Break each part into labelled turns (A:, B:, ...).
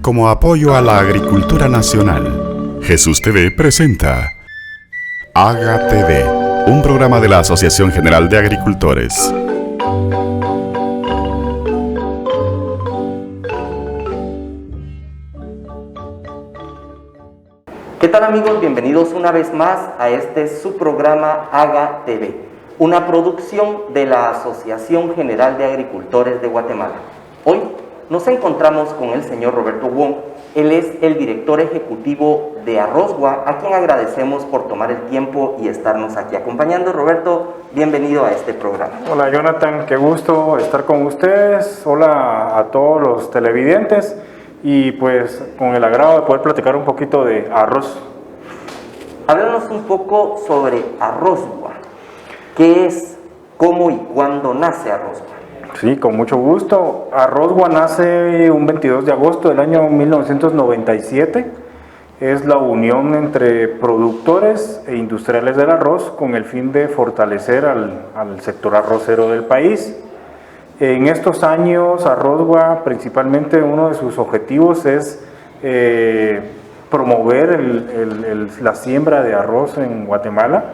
A: Como apoyo a la agricultura nacional, Jesús TV presenta Haga TV, un programa de la Asociación General de Agricultores.
B: ¿Qué tal, amigos? Bienvenidos una vez más a este su programa Haga TV, una producción de la Asociación General de Agricultores de Guatemala. Hoy nos encontramos con el señor Roberto Wong. Él es el director ejecutivo de Arrozgua, a quien agradecemos por tomar el tiempo y estarnos aquí acompañando. Roberto, bienvenido a este programa.
C: Hola Jonathan, qué gusto estar con ustedes. Hola a todos los televidentes y pues con el agrado de poder platicar un poquito de arroz.
B: Háblanos un poco sobre Arrozgua. ¿Qué es, cómo y cuándo nace Arrozgua?
C: Sí, con mucho gusto. Arrozgua nace un 22 de agosto del año 1997. Es la unión entre productores e industriales del arroz con el fin de fortalecer al sector arrocero del país. En estos años, Arrozgua, principalmente uno de sus objetivos es promover la siembra de arroz en Guatemala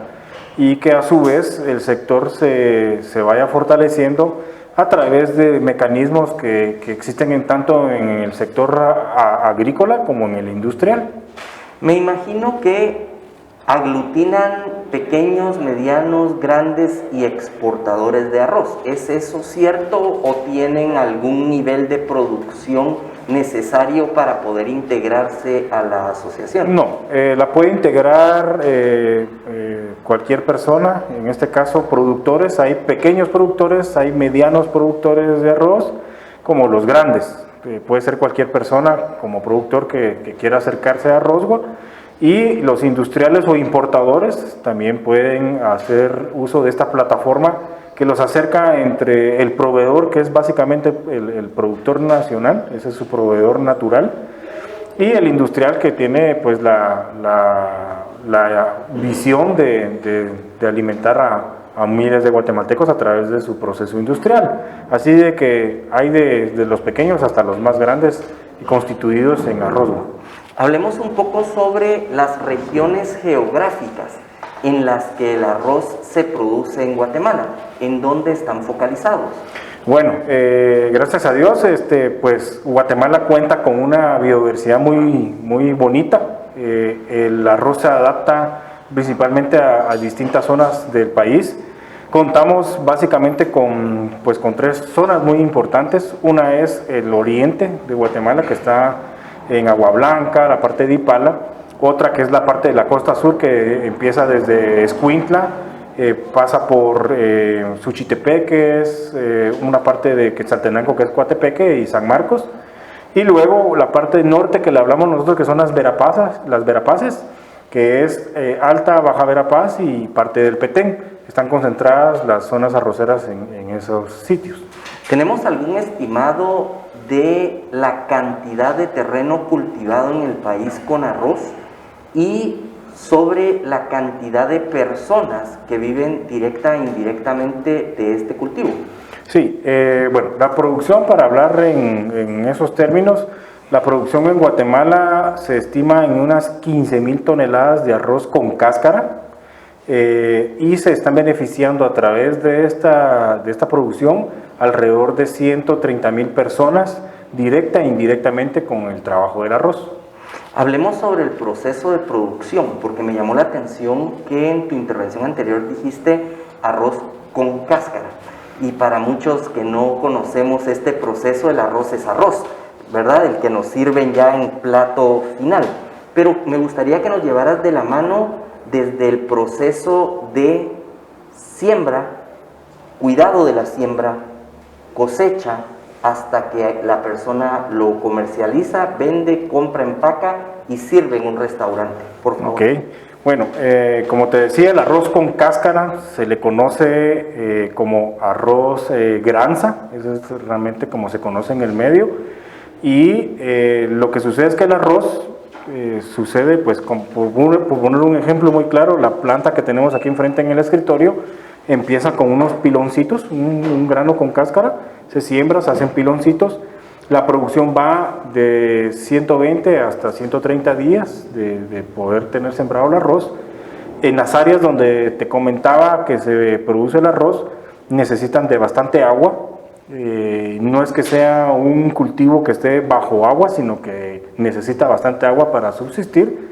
C: y que a su vez el sector se vaya fortaleciendo a través de mecanismos que existen tanto en el sector agrícola como en el industrial.
B: Me imagino que aglutinan pequeños, medianos, grandes y exportadores de arroz. ¿Es eso cierto o tienen algún nivel de producción necesario para poder integrarse a la asociación?
C: No, la puede integrar cualquier persona, en este caso productores. Hay pequeños productores, hay medianos productores de arroz, como los grandes. Puede ser cualquier persona como productor que quiera acercarse a Arrozgua. Y los industriales o importadores también pueden hacer uso de esta plataforma que los acerca entre el proveedor, que es básicamente el productor nacional, ese es su proveedor natural, y el industrial, que tiene pues la visión de alimentar a miles de guatemaltecos a través de su proceso industrial. Así de que hay desde los pequeños hasta los más grandes constituidos en Arrozgua.
B: Hablemos un poco sobre las regiones geográficas en las que el arroz se produce en Guatemala. ¿En dónde están focalizados?
C: Bueno, gracias a Dios, pues Guatemala cuenta con una biodiversidad muy bonita. El arroz se adapta principalmente a distintas zonas del país. Contamos básicamente con tres zonas muy importantes. Una es el oriente de Guatemala, que está en Agua Blanca, la parte de Ipala. Otra que es la parte de la costa sur, que empieza desde Escuintla, pasa por Suchitepeques, una parte de Quetzaltenango, que es Coatepeque, y San Marcos. Y luego la parte norte, que le hablamos nosotros, que son las Verapaces, que es Alta, Baja Verapaz y parte del Petén. Están concentradas las zonas arroceras en esos sitios.
B: ¿Tenemos algún estimado de la cantidad de terreno cultivado en el país con arroz y sobre la cantidad de personas que viven directa e indirectamente de este cultivo?
C: Sí, bueno, la producción, para hablar en esos términos, la producción en Guatemala se estima en unas 15,000 toneladas de arroz con cáscara, y se están beneficiando a través de esta producción alrededor de 130,000 personas, directa e indirectamente, con el trabajo del arroz.
B: Hablemos sobre el proceso de producción, porque me llamó la atención que en tu intervención anterior dijiste arroz con cáscara. Y para muchos que no conocemos este proceso, el arroz es arroz, ¿verdad? El que nos sirven ya en plato final. Pero me gustaría que nos llevaras de la mano desde el proceso de siembra, cuidado de la siembra, cosecha, hasta que la persona lo comercializa, vende, compra, empaca y sirve en un restaurante. Por favor.
C: Ok, bueno, como te decía, el arroz con cáscara se le conoce como arroz granza, eso es realmente como se conoce en el medio. Y lo que sucede es que el arroz sucede, pues, por poner un ejemplo muy claro, la planta que tenemos aquí enfrente en el escritorio empieza con unos piloncitos, un grano con cáscara, se siembra, se hacen piloncitos, La producción va de 120 hasta 130 días de poder tener sembrado el arroz. En las áreas donde te comentaba que se produce el arroz, necesitan de bastante agua. No es que sea un cultivo que esté bajo agua, sino que necesita bastante agua para subsistir.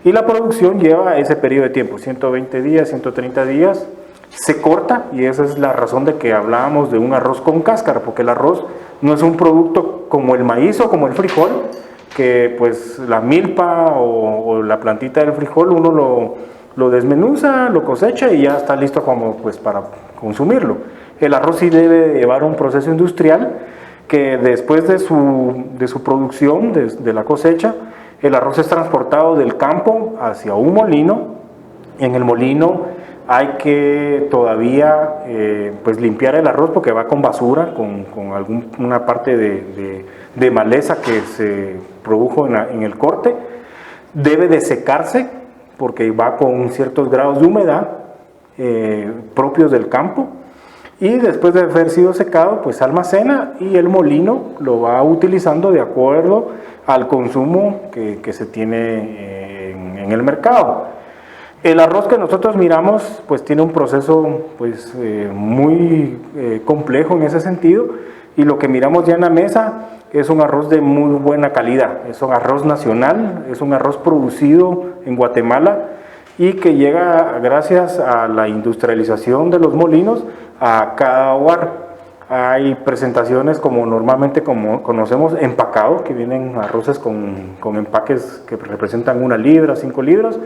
C: Y la producción lleva ese periodo de tiempo, 120 días, 130 días. Se corta, y esa es la razón de que hablábamos de un arroz con cáscara, porque el arroz no es un producto como el maíz o como el frijol, que pues la milpa o la plantita del frijol uno lo desmenuza, lo cosecha y ya está listo como pues para consumirlo. El arroz sí debe llevar un proceso industrial que después de su producción, de la cosecha, el arroz es transportado del campo hacia un molino. En el molino hay que todavía pues limpiar el arroz porque va con basura, con alguna parte de maleza que se produjo en el corte. Debe de secarse porque va con ciertos grados de humedad propios del campo. Y después de haber sido secado, pues se almacena y el molino lo va utilizando de acuerdo al consumo que se tiene en el mercado. El arroz que nosotros miramos pues tiene un proceso pues muy complejo en ese sentido, y lo que miramos ya en la mesa es un arroz de muy buena calidad. Es un arroz nacional, es un arroz producido en Guatemala y que llega gracias a la industrialización de los molinos a cada hogar. Hay presentaciones como normalmente como conocemos, empacados, que vienen arroces con empaques que representan 1 libra, 5 libras,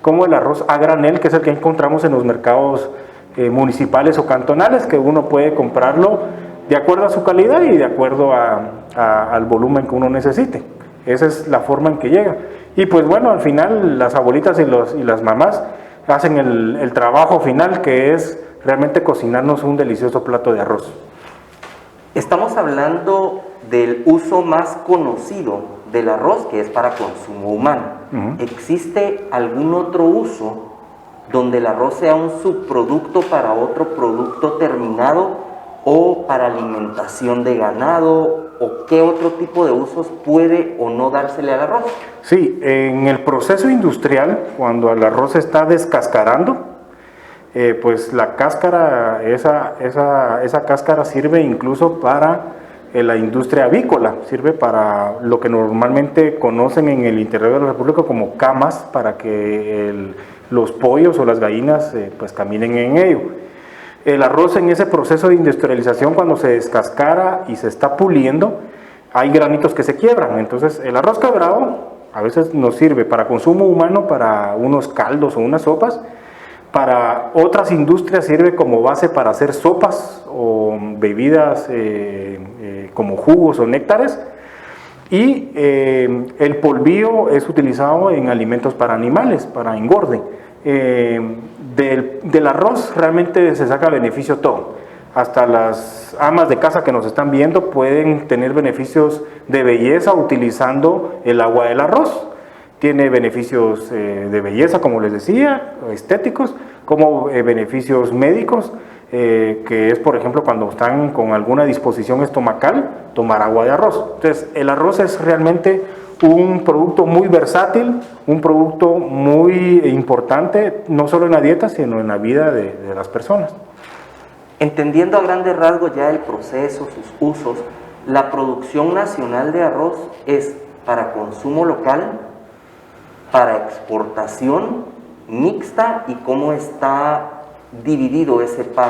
C: como el arroz a granel, que es el que encontramos en los mercados municipales o cantonales, que uno puede comprarlo de acuerdo a su calidad y de acuerdo al volumen que uno necesite. Esa es la forma en que llega. Y pues bueno, al final las abuelitas y las mamás hacen el trabajo final, que es realmente cocinarnos un delicioso plato de arroz.
B: Estamos hablando del uso más conocido del arroz, que es para consumo humano. ¿Existe algún otro uso donde el arroz sea un subproducto para otro producto terminado, o para alimentación de ganado, o qué otro tipo de usos puede o no dársele al arroz?
C: Sí, en el proceso industrial, cuando el arroz se está descascarando, pues la cáscara, esa cáscara sirve incluso para la industria avícola, sirve para lo que normalmente conocen en el interior de la República como camas, para que los pollos o las gallinas pues caminen en ello. El arroz, en ese proceso de industrialización, cuando se descascara y se está puliendo, hay granitos que se quiebran. Entonces el arroz quebrado a veces nos sirve para consumo humano, para unos caldos o unas sopas. Para otras industrias sirve como base para hacer sopas o bebidas como jugos o néctares. Y el polvillo es utilizado en alimentos para animales, para engorde. Del arroz realmente se saca beneficio todo. Hasta las amas de casa que nos están viendo pueden tener beneficios de belleza utilizando el agua del arroz. Tiene beneficios de belleza, como les decía, estéticos, como beneficios médicos, que es, por ejemplo, cuando están con alguna disposición estomacal, tomar agua de arroz. Entonces, el arroz es realmente un producto muy versátil, un producto muy importante, no solo en la dieta, sino en la vida de las personas.
B: Entendiendo a grandes rasgos ya el proceso, sus usos, la producción nacional de arroz es para consumo local, para exportación, mixta, y cómo está dividido ese pie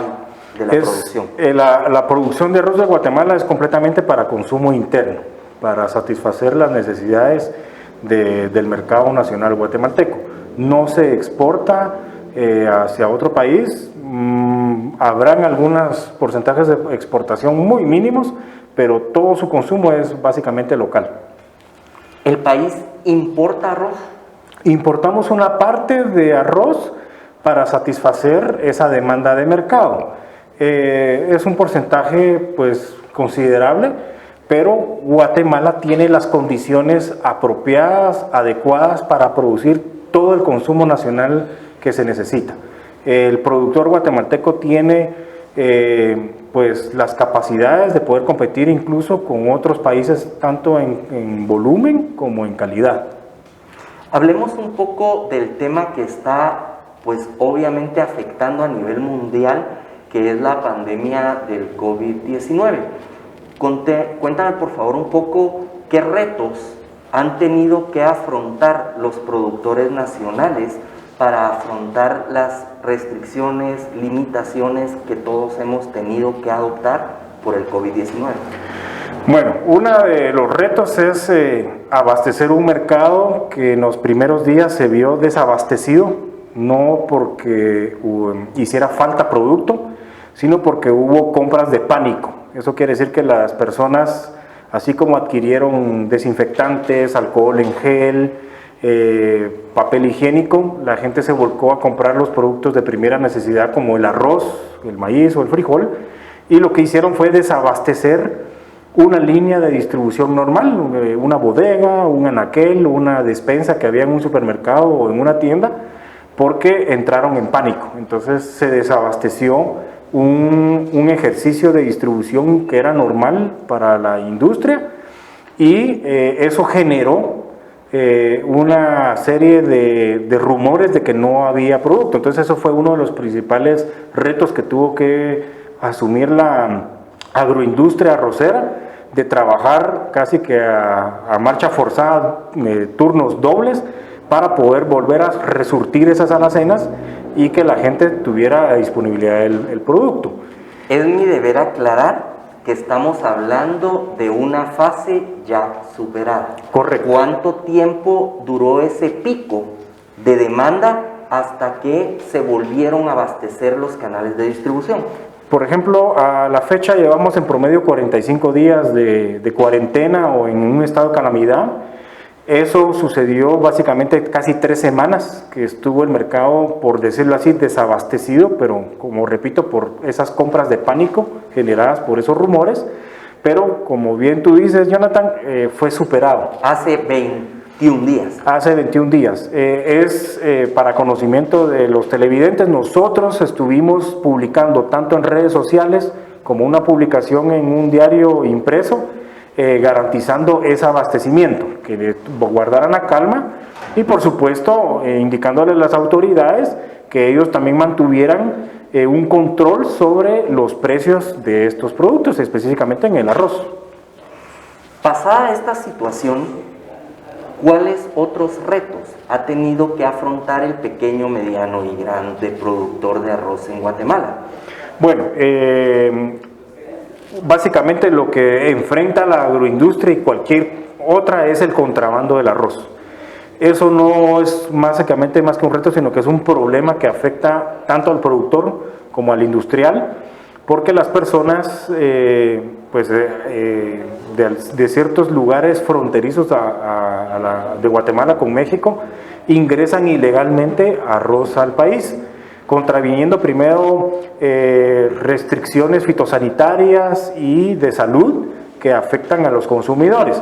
B: de la producción.
C: La producción de arroz de Guatemala es completamente para consumo interno, para satisfacer las necesidades del mercado nacional guatemalteco. No se exporta hacia otro país. Habrán algunos porcentajes de exportación muy mínimos, pero todo su consumo es básicamente local.
B: ¿El país importa arroz?
C: Importamos una parte de arroz para satisfacer esa demanda de mercado. Es un porcentaje pues considerable, pero Guatemala tiene las condiciones apropiadas, adecuadas para producir todo el consumo nacional que se necesita. El productor guatemalteco tiene pues las capacidades de poder competir incluso con otros países, tanto en volumen como en calidad.
B: Hablemos un poco del tema que está, pues obviamente afectando a nivel mundial, que es la pandemia del COVID-19. Cuéntame por favor un poco qué retos han tenido que afrontar los productores nacionales para afrontar las restricciones, limitaciones que todos hemos tenido que adoptar por el COVID-19.
C: Bueno, uno de los retos es abastecer un mercado que en los primeros días se vio desabastecido, no porque hiciera falta producto, sino porque hubo compras de pánico. Eso quiere decir que las personas, así como adquirieron desinfectantes, alcohol en gel, papel higiénico, la gente se volcó a comprar los productos de primera necesidad como el arroz, el maíz o el frijol, y lo que hicieron fue desabastecer una línea de distribución normal, una bodega, un anaquel, una despensa que había en un supermercado o en una tienda, porque entraron en pánico. Entonces se desabasteció un ejercicio de distribución que era normal para la industria, y eso generó una serie de rumores de que no había producto. Entonces eso fue uno de los principales retos que tuvo que asumir la agroindustria arrocera, de trabajar casi que a marcha forzada, turnos dobles, para poder volver a resurtir esas alacenas y que la gente tuviera disponibilidad del producto.
B: Es mi deber aclarar que estamos hablando de una fase ya superada.
C: Correcto.
B: ¿Cuánto tiempo duró ese pico de demanda hasta que se volvieron a abastecer los canales de distribución?
C: Por ejemplo, a la fecha llevamos en promedio 45 días de cuarentena o en un estado de calamidad. Eso sucedió básicamente casi 3 semanas que estuvo el mercado, por decirlo así, desabastecido, pero como repito, por esas compras de pánico generadas por esos rumores. Pero como bien tú dices, Jonathan, fue superado.
B: Hace 21 días.
C: Hace 21 días. Para conocimiento de los televidentes, nosotros estuvimos publicando tanto en redes sociales como una publicación en un diario impreso, garantizando ese abastecimiento, que guardaran la calma y por supuesto indicándole a las autoridades que ellos también mantuvieran un control sobre los precios de estos productos, específicamente en el arroz.
B: Pasada esta situación, ¿cuáles otros retos ha tenido que afrontar el pequeño, mediano y grande productor de arroz en Guatemala?
C: Bueno, básicamente lo que enfrenta la agroindustria y cualquier otra es el contrabando del arroz. Eso no es básicamente más que un reto, sino que es un problema que afecta tanto al productor como al industrial, porque las personas de ciertos lugares fronterizos de Guatemala con México ingresan ilegalmente arroz al país, contraviniendo primero restricciones fitosanitarias y de salud que afectan a los consumidores,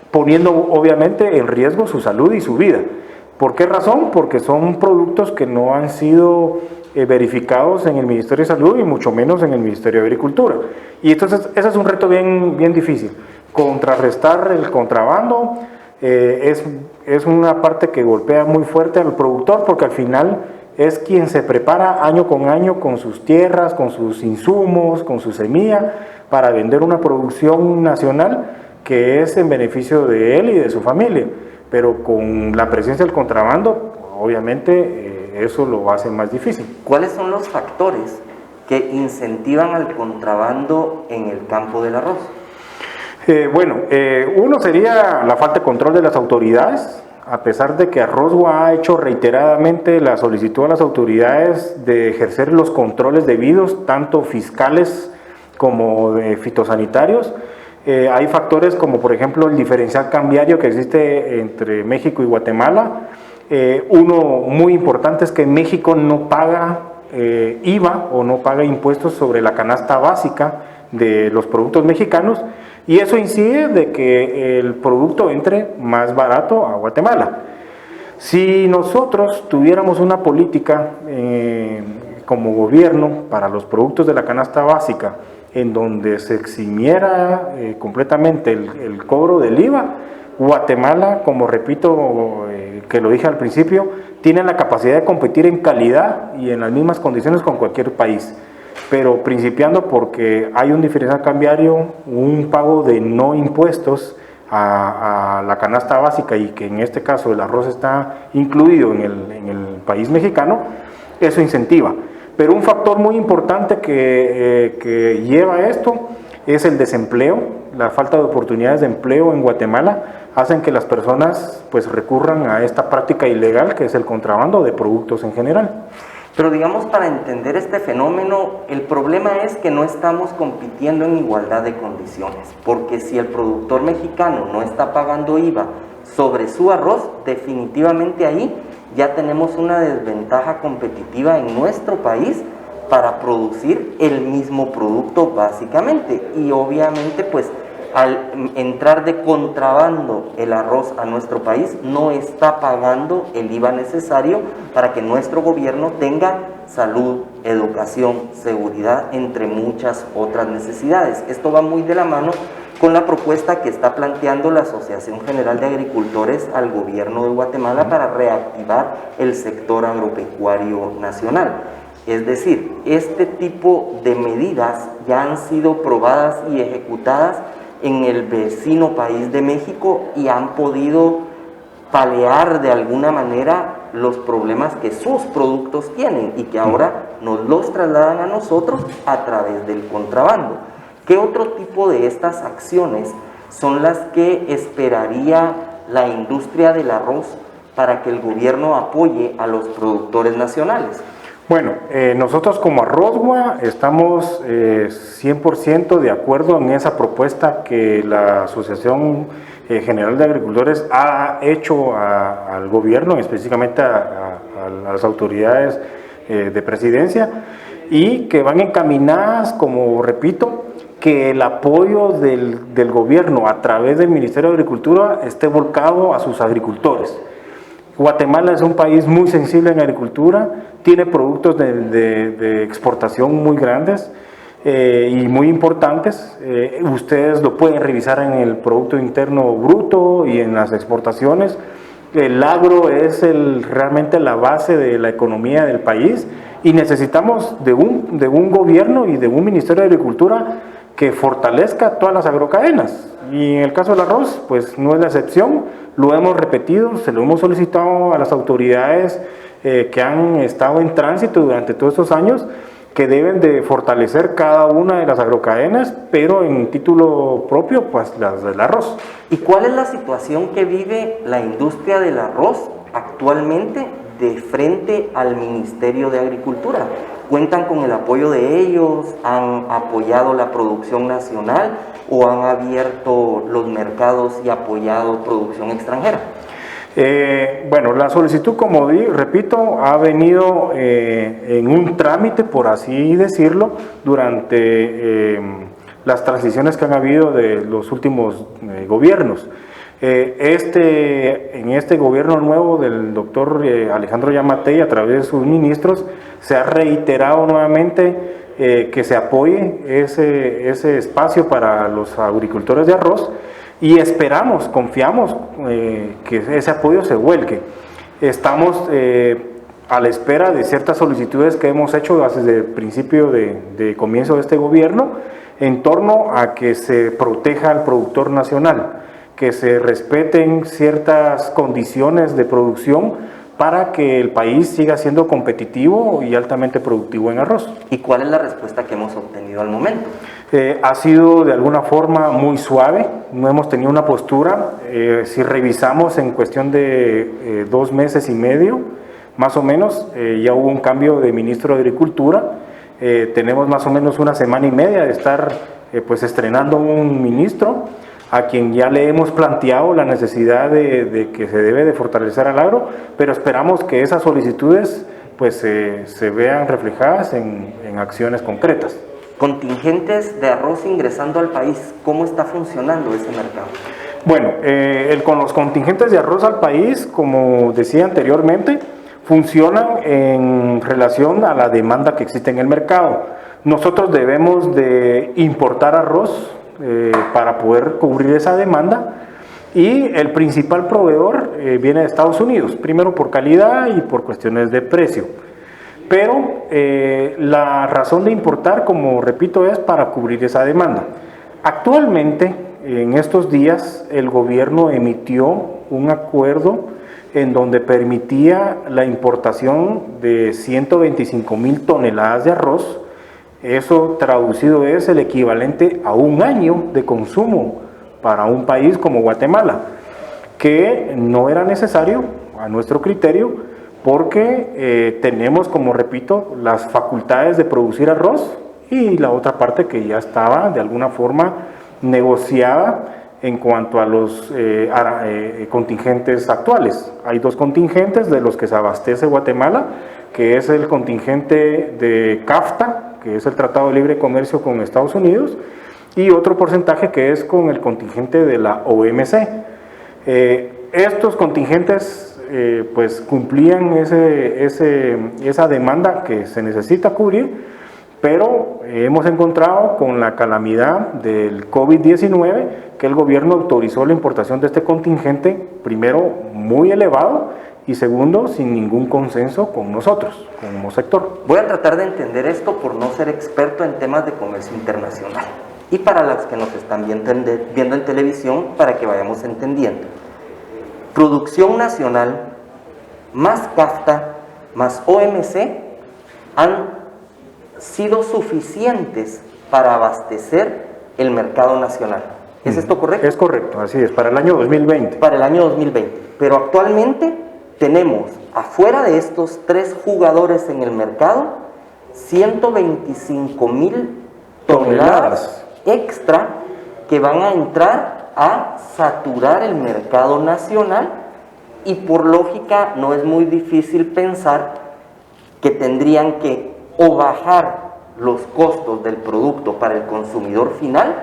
C: poniendo obviamente en riesgo su salud y su vida. ¿Por qué razón? Porque son productos que no han sido verificados en el Ministerio de Salud y mucho menos en el Ministerio de Agricultura. Y entonces ese es un reto bien difícil. Contrarrestar el contrabando es una parte que golpea muy fuerte al productor, porque al final es quien se prepara año con año con sus tierras, con sus insumos, con su semilla, para vender una producción nacional que es en beneficio de él y de su familia. Pero con la presencia del contrabando, obviamente eso lo hace más difícil.
B: ¿Cuáles son los factores que incentivan al contrabando en el campo del arroz?
C: Uno sería la falta de control de las autoridades. A pesar de que Arrozgua ha hecho reiteradamente la solicitud a las autoridades de ejercer los controles debidos, tanto fiscales como fitosanitarios, hay factores como por ejemplo el diferencial cambiario que existe entre México y Guatemala. Uno muy importante es que México no paga IVA o no paga impuestos sobre la canasta básica de los productos mexicanos, y eso incide de que el producto entre más barato a Guatemala. Si nosotros tuviéramos una política como gobierno para los productos de la canasta básica en donde se eximiera completamente el cobro del IVA, Guatemala, como repito, que lo dije al principio, tiene la capacidad de competir en calidad y en las mismas condiciones con cualquier país, pero principiando porque hay un diferencial cambiario, un pago de no impuestos a la canasta básica, y que en este caso el arroz está incluido en el país mexicano, eso incentiva. Pero un factor muy importante que lleva a esto es el desempleo. La falta de oportunidades de empleo en Guatemala hacen que las personas pues recurran a esta práctica ilegal, que es el contrabando de productos en general.
B: Pero digamos, para entender este fenómeno, el problema es que no estamos compitiendo en igualdad de condiciones, porque si el productor mexicano no está pagando IVA sobre su arroz, definitivamente ahí ya tenemos una desventaja competitiva en nuestro país para producir el mismo producto básicamente, y obviamente pues al entrar de contrabando el arroz a nuestro país no está pagando el IVA necesario para que nuestro gobierno tenga salud, educación, seguridad, entre muchas otras necesidades. Esto va muy de la mano con la propuesta que está planteando la Asociación General de Agricultores al gobierno de Guatemala para reactivar el sector agropecuario nacional. Es decir, este tipo de medidas ya han sido probadas y ejecutadas en el vecino país de México y han podido paliar de alguna manera los problemas que sus productos tienen y que ahora nos los trasladan a nosotros a través del contrabando. ¿Qué otro tipo de estas acciones son las que esperaría la industria del arroz para que el gobierno apoye a los productores nacionales?
C: Bueno, nosotros como Arrozgua estamos 100% de acuerdo en esa propuesta que la Asociación General de Agricultores ha hecho al gobierno, específicamente a las autoridades de presidencia, y que van encaminadas, como repito, que el apoyo del gobierno a través del Ministerio de Agricultura esté volcado a sus agricultores. Guatemala es un país muy sensible en agricultura, tiene productos de exportación muy grandes y muy importantes. Ustedes lo pueden revisar en el Producto Interno Bruto y en las exportaciones. El agro es realmente la base de la economía del país, y necesitamos de un gobierno y de un Ministerio de Agricultura que fortalezca todas las agrocadenas. Y en el caso del arroz, pues no es la excepción, lo hemos repetido, se lo hemos solicitado a las autoridades que han estado en tránsito durante todos estos años, que deben de fortalecer cada una de las agrocadenas, pero en título propio, pues las del arroz.
B: ¿Y cuál es la situación que vive la industria del arroz actualmente de frente al Ministerio de Agricultura? ¿Cuentan con el apoyo de ellos? ¿Han apoyado la producción nacional o han abierto los mercados y apoyado producción extranjera?
C: Bueno, la solicitud, como repito, ha venido en un trámite, por así decirlo, durante las transiciones que han habido de los últimos gobiernos. En este gobierno nuevo del doctor Alejandro Yamatei, a través de sus ministros, se ha reiterado nuevamente que se apoye ese espacio para los agricultores de arroz, y esperamos, confiamos que ese apoyo se vuelque. Estamos a la espera de ciertas solicitudes que hemos hecho desde el principio de comienzo de este gobierno en torno a que se proteja al productor nacional, que se respeten ciertas condiciones de producción para que el país siga siendo competitivo y altamente productivo en arroz.
B: ¿Y cuál es la respuesta que hemos obtenido al momento?
C: Ha sido de alguna forma muy suave, no hemos tenido una postura. Si revisamos en cuestión de 2 meses y medio, más o menos, ya hubo un cambio de ministro de Agricultura. Tenemos más o menos 1 semana y media de estar pues estrenando un ministro, a quien ya le hemos planteado la necesidad de que se debe de fortalecer al agro, pero esperamos que esas solicitudes pues se vean reflejadas en acciones concretas.
B: Contingentes de arroz ingresando al país, ¿cómo está funcionando ese mercado?
C: Bueno, con los contingentes de arroz al país, como decía anteriormente, funcionan en relación a la demanda que existe en el mercado. nosotros debemos de importar arroz para poder cubrir esa demanda, y el principal proveedor viene de Estados Unidos, primero por calidad y por cuestiones de precio. Pero la razón de importar, como repito, es para cubrir esa demanda. Actualmente, en estos días, el gobierno emitió un acuerdo en donde permitía la importación de 125,000 toneladas de arroz. Eso traducido es el equivalente a un año de consumo para un país como Guatemala, que no era necesario a nuestro criterio, porque tenemos, como repito, las facultades de producir arroz, y la otra parte que ya estaba de alguna forma negociada en cuanto a los contingentes actuales. Hay dos contingentes de los que se abastece Guatemala, que es el contingente de CAFTA, que es el Tratado de Libre Comercio con Estados Unidos, y otro porcentaje que es con el contingente de la OMC. Estos contingentes pues cumplían esa demanda que se necesita cubrir, pero hemos encontrado con la calamidad del COVID-19 que el gobierno autorizó la importación de este contingente, primero muy elevado, y segundo, sin ningún consenso con nosotros, como sector.
B: Voy a tratar de entender esto por no ser experto en temas de comercio internacional. Y para los que nos están viendo en televisión, para que vayamos entendiendo. Producción nacional, más CAFTA, más OMC, han sido suficientes para abastecer el mercado nacional. ¿Es esto correcto?
C: Es correcto, así es, para el año 2020.
B: Para el año 2020. Pero actualmente tenemos, afuera de estos tres jugadores en el mercado, 125,000 toneladas extra que van a entrar a saturar el mercado nacional, y por lógica no es muy difícil pensar que tendrían que o bajar los costos del producto para el consumidor final,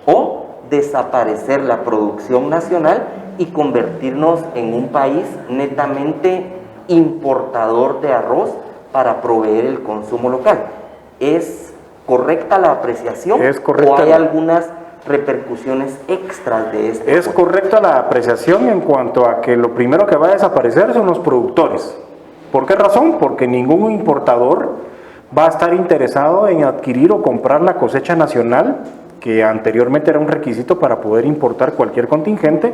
B: o desaparecer la producción nacional y convertirnos en un país netamente importador de arroz para proveer el consumo local. ¿Es correcta la apreciación?
C: Es correcta.
B: ¿O hay algunas repercusiones extras de esto?
C: Es correcta la apreciación en cuanto a que lo primero que va a desaparecer son los productores. ¿Por qué razón? Porque ningún importador va a estar interesado en adquirir o comprar la cosecha nacional, que anteriormente era un requisito para poder importar cualquier contingente,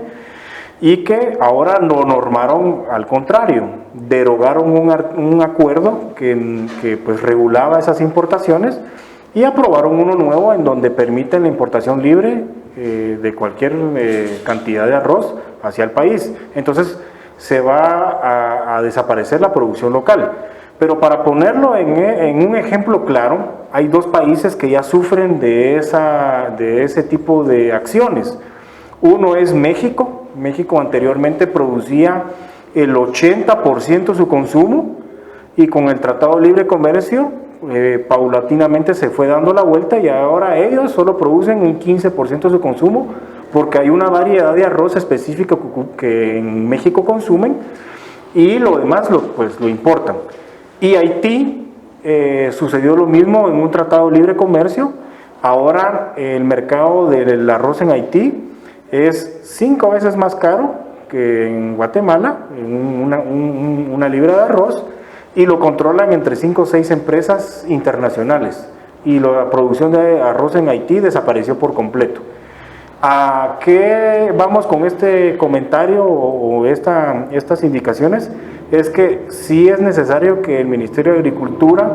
C: y que ahora lo normaron al contrario, derogaron un acuerdo que pues regulaba esas importaciones, y aprobaron uno nuevo en donde permiten la importación libre de cualquier cantidad de arroz hacia el país. Entonces se va a desaparecer la producción local. Pero para ponerlo en un ejemplo claro, hay dos países que ya sufren de ese tipo de acciones. Uno es México. México anteriormente producía el 80% de su consumo, y con el Tratado de Libre Comercio paulatinamente se fue dando la vuelta, y ahora ellos solo producen un 15% de su consumo, porque hay una variedad de arroz específico que en México consumen, y lo demás lo importan. Y Haití sucedió lo mismo en un Tratado de Libre Comercio. Ahora el mercado del arroz en Haití es 5 veces más caro que en Guatemala, en una libra de arroz, y lo controlan entre 5 o 6 empresas internacionales, y la producción de arroz en Haití desapareció por completo. ¿A qué vamos con este comentario o estas indicaciones? Es que sí es necesario que el Ministerio de Agricultura,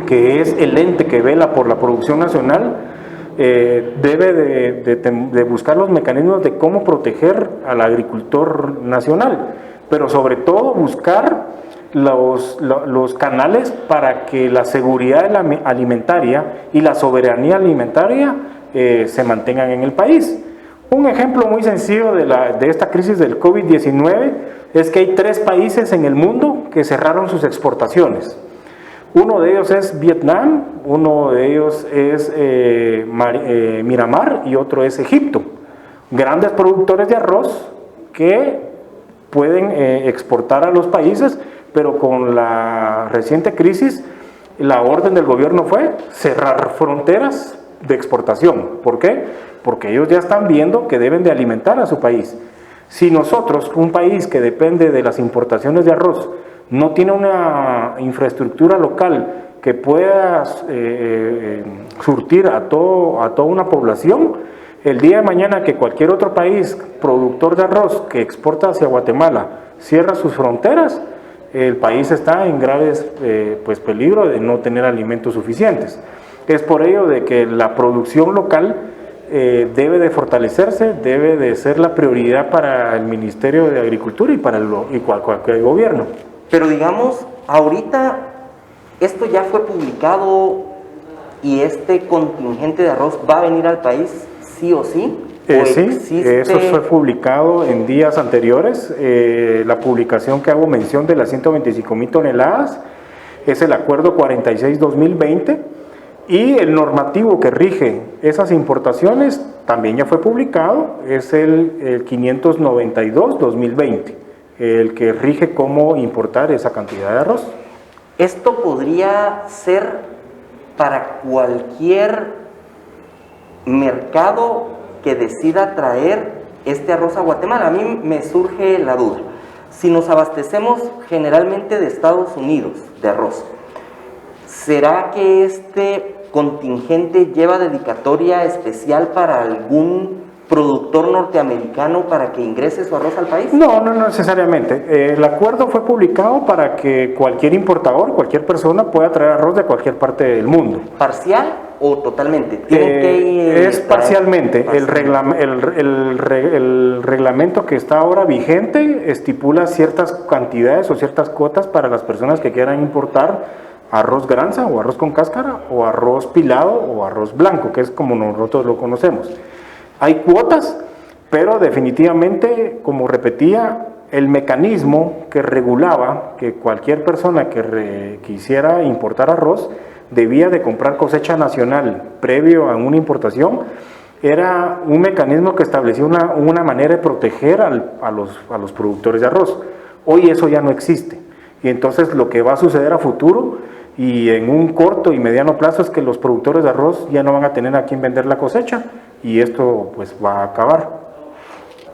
C: que es el ente que vela por la producción nacional, debe de buscar los mecanismos de cómo proteger al agricultor nacional, pero sobre todo buscar los canales para que la seguridad alimentaria y la soberanía alimentaria se mantengan en el país. Un ejemplo muy sencillo de esta crisis del COVID-19 es que hay 3 países en el mundo que cerraron sus exportaciones. Uno de ellos es Vietnam, uno de ellos es Myanmar, y otro es Egipto. Grandes productores de arroz que pueden exportar a los países, pero con la reciente crisis la orden del gobierno fue cerrar fronteras de exportación. ¿Por qué? Porque ellos ya están viendo que deben de alimentar a su país. Si nosotros, un país que depende de las importaciones de arroz, no tiene una infraestructura local que pueda surtir a toda una población, el día de mañana que cualquier otro país productor de arroz que exporta hacia Guatemala cierra sus fronteras, el país está en graves peligro de no tener alimentos suficientes. Es por ello de que la producción local debe de fortalecerse, debe de ser la prioridad para el Ministerio de Agricultura y para cualquier gobierno.
B: Pero digamos, ahorita esto ya fue publicado y este contingente de arroz va a venir al país sí o sí.
C: Sí, eso fue publicado en días anteriores. La publicación que hago mención de las 125,000 toneladas es el Acuerdo 46-2020 y el normativo que rige esas importaciones también ya fue publicado, es el 592-2020, el que rige cómo importar esa cantidad de arroz.
B: Esto podría ser para cualquier mercado que decida traer este arroz a Guatemala. A mí me surge la duda. Si nos abastecemos generalmente de Estados Unidos de arroz, ¿será que este contingente lleva dedicatoria especial para algún productor norteamericano para que ingrese su arroz al país?
C: No necesariamente. El acuerdo fue publicado para que cualquier importador, cualquier persona pueda traer arroz de cualquier parte del mundo.
B: ¿Parcial o totalmente?
C: Es parcialmente. El reglamento que está ahora vigente estipula ciertas cantidades o ciertas cuotas para las personas que quieran importar arroz granza o arroz con cáscara o arroz pilado o arroz blanco, que es como nosotros lo conocemos. Hay cuotas, pero definitivamente, como repetía, el mecanismo que regulaba que cualquier persona que quisiera importar arroz debía de comprar cosecha nacional previo a una importación, era un mecanismo que establecía una manera de proteger a los productores de arroz. Hoy eso ya no existe, y entonces lo que va a suceder a futuro y en un corto y mediano plazo es que los productores de arroz ya no van a tener a quién vender la cosecha, y esto pues va a acabar.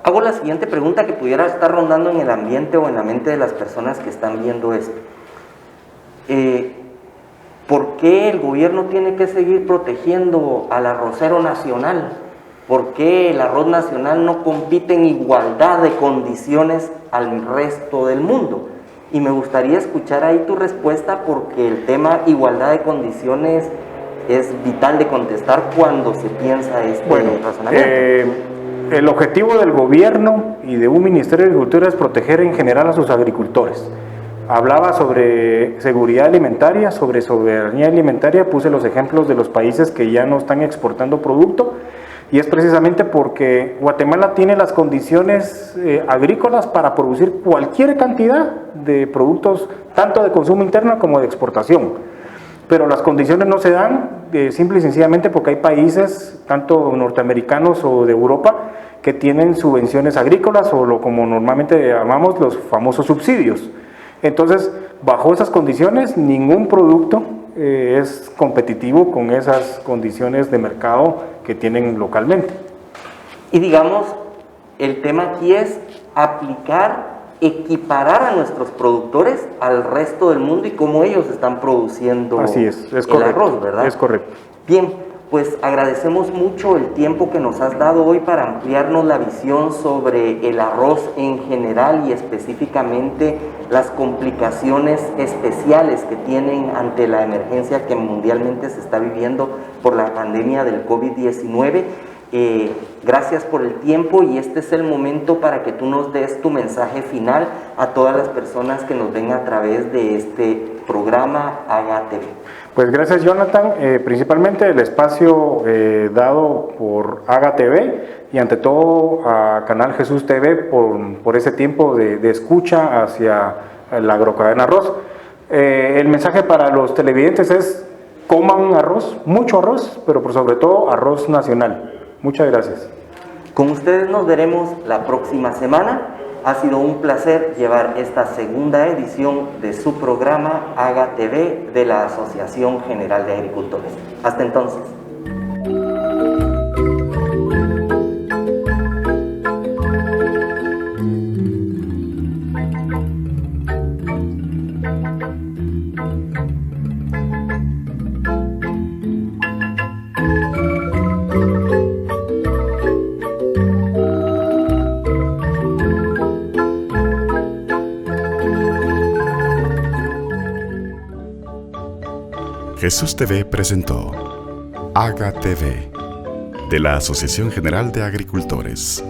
B: Hago la siguiente pregunta que pudiera estar rondando en el ambiente o en la mente de las personas que están viendo esto. ¿Por qué el gobierno tiene que seguir protegiendo al arrocero nacional? ¿Por qué el arroz nacional no compite en igualdad de condiciones al resto del mundo? Y me gustaría escuchar ahí tu respuesta, porque el tema igualdad de condiciones es vital de contestar cuando se piensa razonamiento.
C: El objetivo del gobierno y de un Ministerio de Agricultura es proteger en general a sus agricultores. Hablaba sobre seguridad alimentaria, sobre soberanía alimentaria, puse los ejemplos de los países que ya no están exportando producto, y es precisamente porque Guatemala tiene las condiciones agrícolas para producir cualquier cantidad de productos, tanto de consumo interno como de exportación. Pero las condiciones no se dan simple y sencillamente porque hay países, tanto norteamericanos o de Europa, que tienen subvenciones agrícolas o como normalmente llamamos los famosos subsidios. Entonces, bajo esas condiciones, ningún producto es competitivo con esas condiciones de mercado que tienen localmente.
B: Y digamos, el tema aquí es equiparar a nuestros productores al resto del mundo y cómo ellos están produciendo el arroz, ¿verdad?
C: Es correcto.
B: Bien, pues agradecemos mucho el tiempo que nos has dado hoy para ampliarnos la visión sobre el arroz en general y específicamente las complicaciones especiales que tienen ante la emergencia que mundialmente se está viviendo por la pandemia del COVID-19. Gracias por el tiempo, y este es el momento para que tú nos des tu mensaje final a todas las personas que nos ven a través de este programa AGA-TV.
C: Pues gracias, Jonathan, principalmente el espacio dado por AGA-TV y ante todo a Canal Jesús TV por ese tiempo de escucha hacia la agrocadena arroz. El mensaje para los televidentes es: coman arroz, mucho arroz, pero por sobre todo arroz nacional. Muchas gracias.
B: Con ustedes nos veremos la próxima semana. Ha sido un placer llevar esta segunda edición de su programa Haga TV de la Asociación General de Agricultores. Hasta entonces.
A: Jesús TV presentó Haga TV de la Asociación General de Agricultores.